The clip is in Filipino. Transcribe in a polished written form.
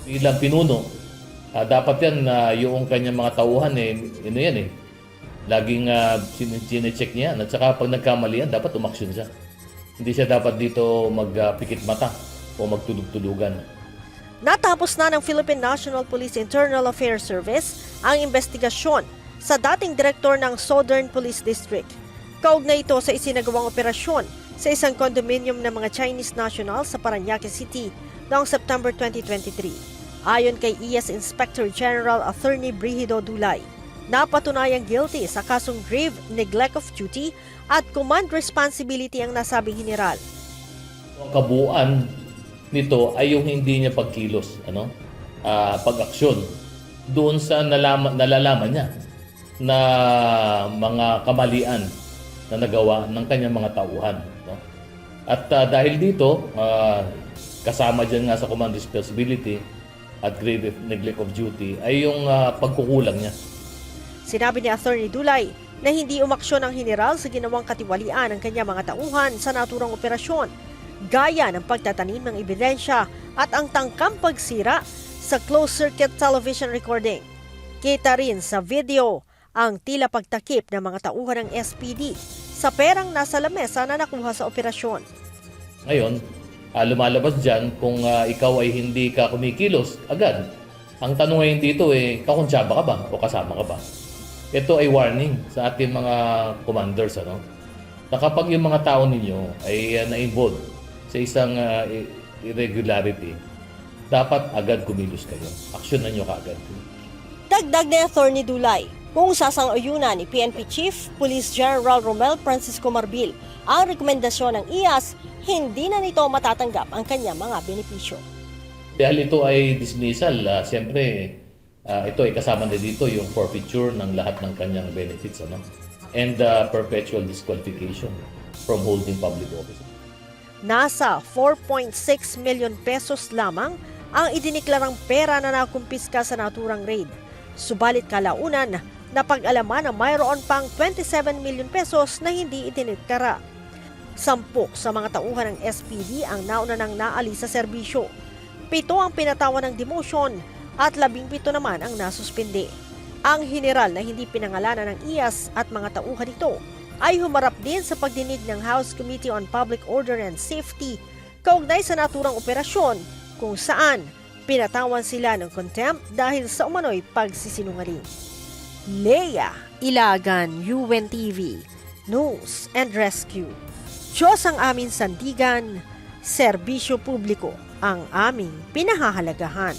Bilang pinuno, dapat yan na yung kanyang mga tauhan ano yan laging sinecheck niya yan. At saka pag nagkamali yan, dapat umaksyon siya. Hindi siya dapat dito magpikit mata o magtulog-tulugan. Natapos na ng Philippine National Police Internal Affairs Service ang investigasyon sa dating direktor ng Southern Police District. Kaugnay ito sa isinagawang operasyon sa isang condominium ng mga Chinese nationals sa Parañaque City noong September 2023. Ayon kay IAS Inspector General Attorney Brigido Dulay, napatunayang guilty sa kasong grave neglect of duty at command responsibility ang nasabing general. Ang kabuuan nito ay yung hindi niya pagkilos, pag-aksyon doon sa nalalaman niya na mga kamalian na nagawa ng kanyang mga tauhan. No? At dahil dito, kasama dyan nga sa command responsibility at grave neglect of duty ay yung pagkukulang niya. Sinabi ni Attorney Dulay na hindi umaksyon ang general sa ginawang katiwalian ng kanyang mga tauhan sa naturang operasyon, gaya ng pagtatanim ng ebidensya at ang tangkang pagsira sa closed-circuit television recording. Kita rin sa video ang tila pagtakip ng mga tauhan ng SPD sa perang nasa lamesa na nakuha sa operasyon. Ngayon, lumalabas dyan kung ikaw ay hindi ka kumikilos agad. Ang tanong ngayon dito kakuntsaba ka ba o kasama ka ba? Ito ay warning sa ating mga commanders, na kapag yung mga tao ninyo ay na-involve sa isang irregularity, dapat agad kumilos kayo. Aksyonan nyo kaagad. Dagdag ni Attorney Dulay, kung sasang-ayunan ni PNP Chief Police General Romel Francisco Marbil ang rekomendasyon ng IAS, hindi na nito matatanggap ang kanyang mga benepisyo. Dahil ito ay dismissal, siyempre ito ay kasama na dito yung forfeiture ng lahat ng kanyang benefits, and perpetual disqualification from holding public office. Nasa 4.6 million pesos lamang ang idiniklarang pera na nakumpiska sa naturang raid. Subalit kalaunan, napag-alaman na mayroon pang 27 million pesos na hindi idiniklara. 10 sa mga tauhan ng SPD ang nauna nang naalis sa serbisyo. 7 ang pinatawan ng demotion at 17 naman ang nasuspindi. Ang general na hindi pinangalanan ng IAS at mga tauhan nito ay humarap din sa pagdinig ng House Committee on Public Order and Safety kaugnay sa naturang operasyon kung saan pinatawan sila ng contempt dahil sa umano'y pagsisinungaling. Leia Ilagan, UNTV, News and Rescue. Diyos ang aming sandigan, serbisyo publiko ang aming pinahahalagahan.